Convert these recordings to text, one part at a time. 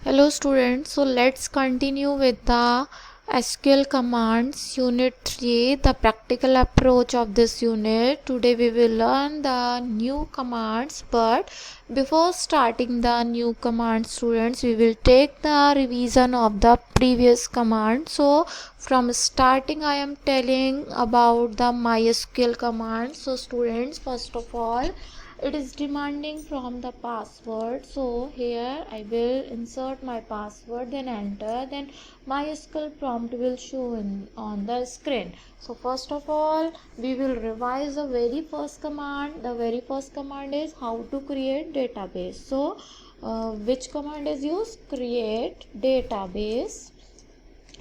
Hello students, so let's continue with the SQL commands unit 3, the practical approach of this unit. Today we will learn the new commands, but before starting the new command, students, we will take the revision of the previous command. So from starting I am telling about the MySQL command. So students, first of all, it is demanding from the password, so here I will insert my password, then enter, then MySQL prompt will show on the screen. So first of all we will revise the very first command. The very first command is how to create database. So which command is used? Create database.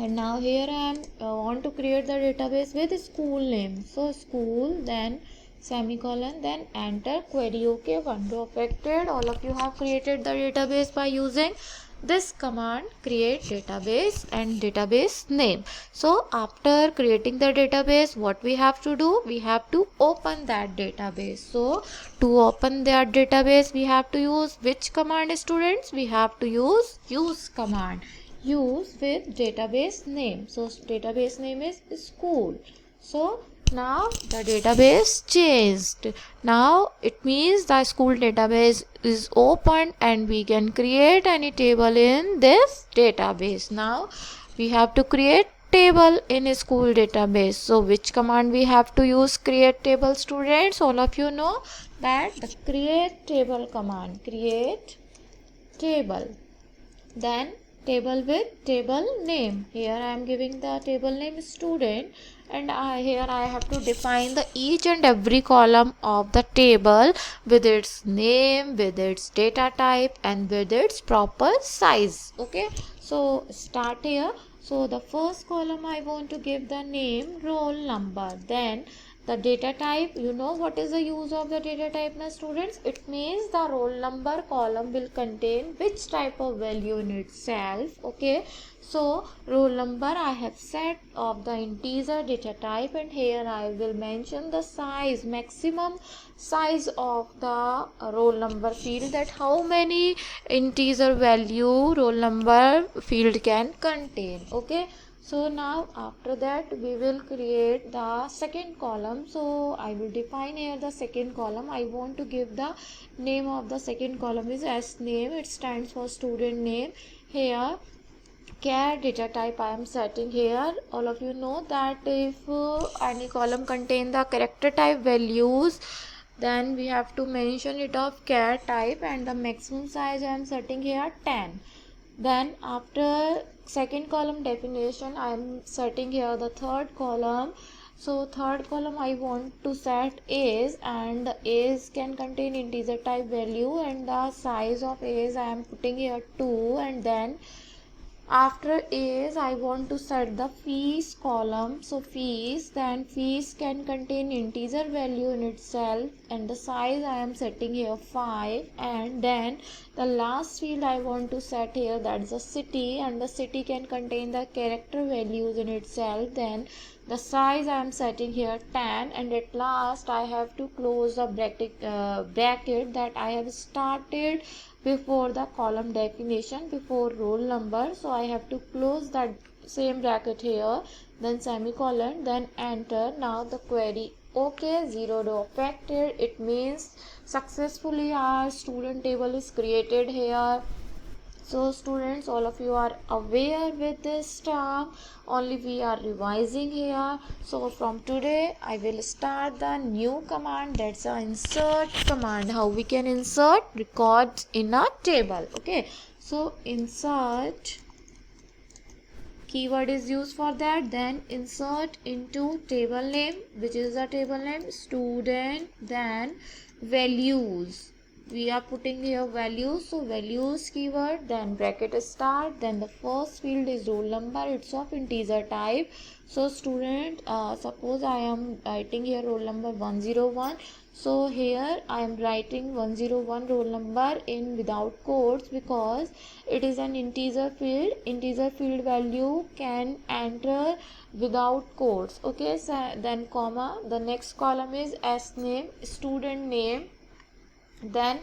And now here I am want to create the database with school name. So school, then semicolon, then enter, query. Okay, one row affected. All of you have created the database by using this command, create database and database name. So after creating the database, what we have to do? We have to open that database. So to open that database, we have to use which command, students? We have to use command. Use with database name. So database name is school. So now the database changed. Now it means the school database is open and we can create any table in this database. Now we have to create table in a school database. So which command we have to use? Create table, students. All of you know that the create table command. Create table. Then table with table name. Here I am giving the table name student, and here I have to define the each and every column of the table with its name, with its data type, and with its proper size. Okay, so start here. So the first column I want to give the name, roll number. Then the data type, you know what is the use of the data type, my students? It means the roll number column will contain which type of value in itself. Okay, so roll number I have set of the integer data type, and here I will mention the size, maximum size of the roll number field, that how many integer value roll number field can contain. Okay, so now after that we will create the second column. So I will define here the second column. I want to give the name of the second column is S name. It stands for student name. Here char data type I am setting here. All of you know that if any column contain the character type values, then we have to mention it of char type, and the maximum size I am setting here 10. Then after second column definition, I am setting here the third column. So third column I want to set is, and the is can contain integer type value, and the size of is I am putting here 2. And then after is I want to set the fees column. So fees, then fees can contain integer value in itself, and the size I am setting here 5. And then the last field I want to set here, that's the city, and the city can contain the character values in itself. Then the size I am setting here 10. And at last I have to close the bracket that I have started before the column definition, before roll number. So I have to close that same bracket here, then semicolon, then enter. Now the query. Okay, 0 row affected. It means successfully our student table is created here. So students, all of you are aware with this term, only we are revising here. So from today I will start the new command, that's a insert command. How we can insert records in a table. Okay, so insert keyword is used for that. Then insert into table name, which is the table name student, then values, we are putting here values. So values keyword, then bracket start, then the first field is roll number, it's of integer type. So student, suppose I am writing here roll number 101. So here I am writing 101 roll number in without quotes, because it is an integer field. Integer field value can enter without quotes. Okay, so then comma, the next column is S name, student name, then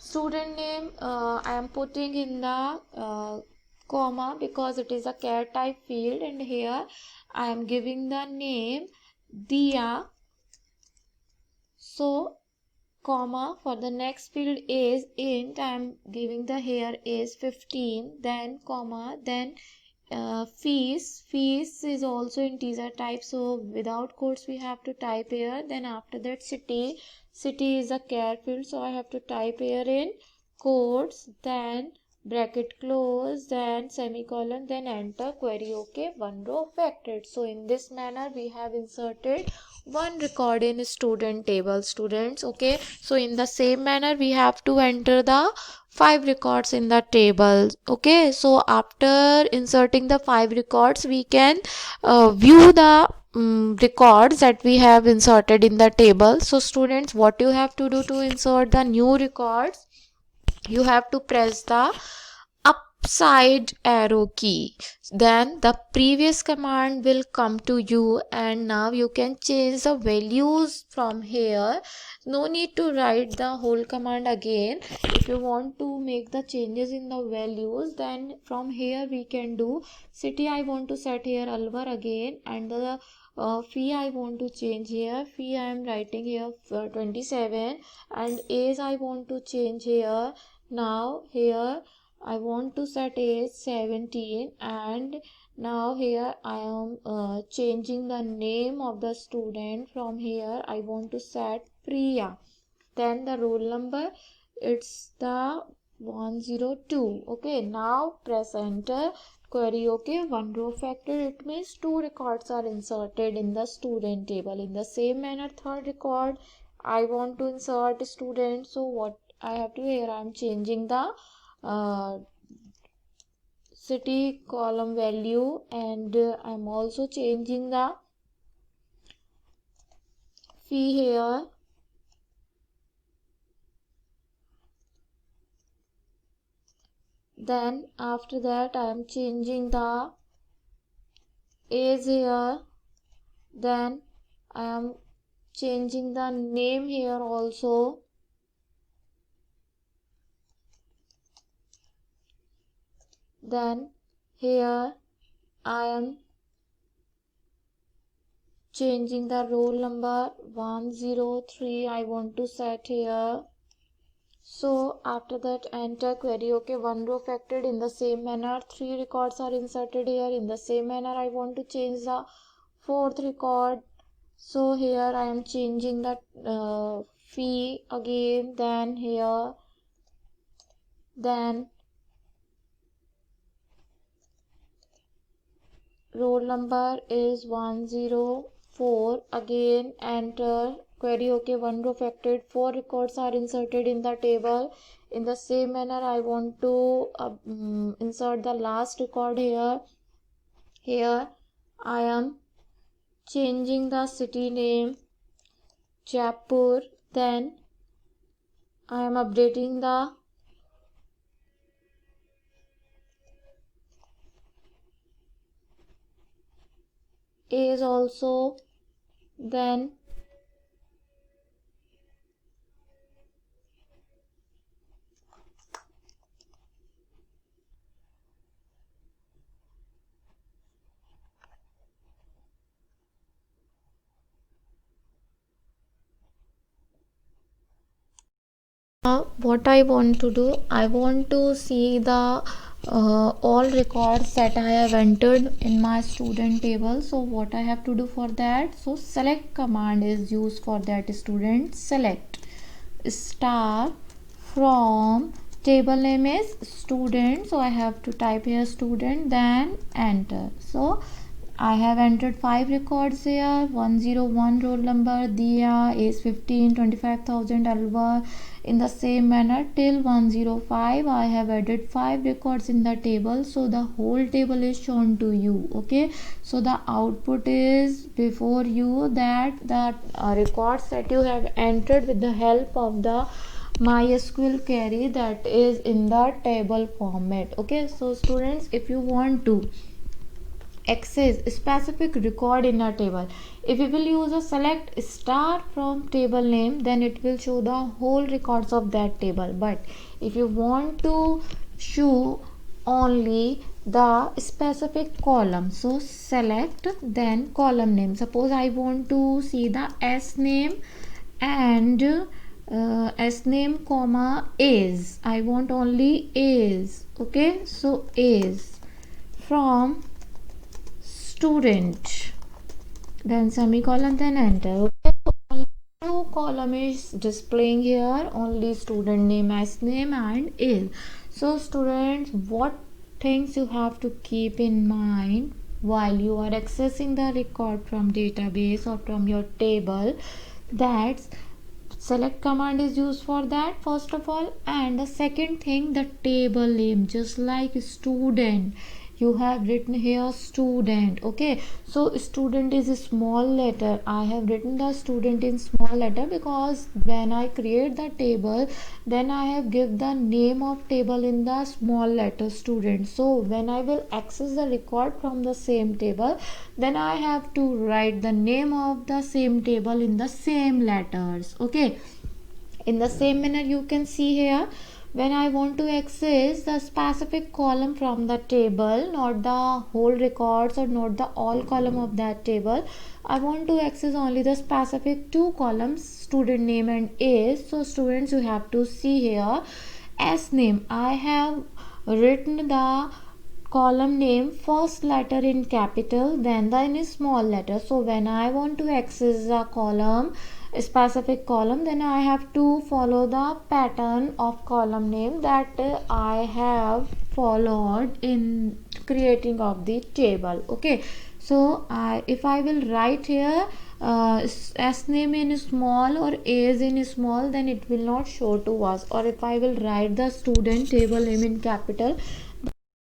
student name I am putting in the comma because it is a char type field, and here I am giving the name Dia. So comma, for the next field is int, I am giving the here is 15, then comma, then fees is also integer type, so without quotes we have to type here. Then after that city is a char field, so I have to type here in quotes, then bracket close, then semicolon, then enter, query okay, one row factored. So in this manner we have inserted one record in student table, students. Okay, so in the same manner we have to enter the 5 records in the table. Okay, so after inserting the 5 records we can view the records that we have inserted in the table. So students, what you have to do to insert the new records, you have to press the upside arrow key, then the previous command will come to you, and now you can change the values from here. No need to write the whole command again. If you want to make the changes in the values, then from here we can do city I want to set here Alwar again, and the fee I want to change here, fee I am writing here 27, and age I want to change here. Now here I want to set age 17, and now here I am changing the name of the student. From here I want to set Priya. Then the roll number, it's the 102. Okay, now press enter, query okay, one row factor. It means 2 records are inserted in the student table. In the same manner, third record I want to insert student. So what I have to here, I am changing the city column value, and I'm also changing the fee here. Then after that I am changing the age here. Then I am changing the name here also. Then here I am changing the roll number 103 I want to set here. So after that enter, query okay, one row factored. In the same manner 3 records are inserted here. In the same manner I want to change the fourth record. So here I am changing the fee again. Then here, then roll number is 104, again enter, query okay, one row factored, 4 records are inserted in the table. In the same manner I want to insert the last record here. Here I am changing the city name Jaipur. Then I am updating the age also. Then what I want to do, I want to see the all records that I have entered in my student table. So what I have to do for that, so select command is used for that, student. Select star from table name is student, so I have to type here student, then enter. So I have entered 5 records here. 101 roll number, Dia, age 15, 25,000 Alwar. In the same manner till 105 I have added 5 records in the table, so the whole table is shown to you. Okay, so the output is before you, that the records that you have entered with the help of the MySQL query, that is in the table format. Okay, so students, if you want to access specific record in a table. If we will use a select star from table name, then it will show the whole records of that table. But if you want to show only the specific column, so select then column name. Suppose I want to see the S name and S name comma is. I want only is. Okay, so is from student, then semicolon, then enter. Okay, so only two column is displaying here, only student name, S name and is. So students, what things you have to keep in mind while you are accessing the record from database or from your table, that's select command is used for that first of all. And the second thing, the table name, just like student, you have written here student. Okay, so student is a small letter. I have written the student in small letter because when I create the table, then I have give the name of table in the small letter student. So when I will access the record from the same table, then I have to write the name of the same table in the same letters. Okay, in the same manner you can see here, when I want to access the specific column from the table, not the whole records or not the all column of that table, I want to access only the specific two columns, student name and age. So students, you have to see here S name. I have written the column name first letter in capital, then in small letter. So when I want to access the column, a specific column, then I have to follow the pattern of column name that I have followed in creating of the table. Okay, so if I will write here S name in small or age in small, then it will not show to us. Or if I will write the student table name in capital,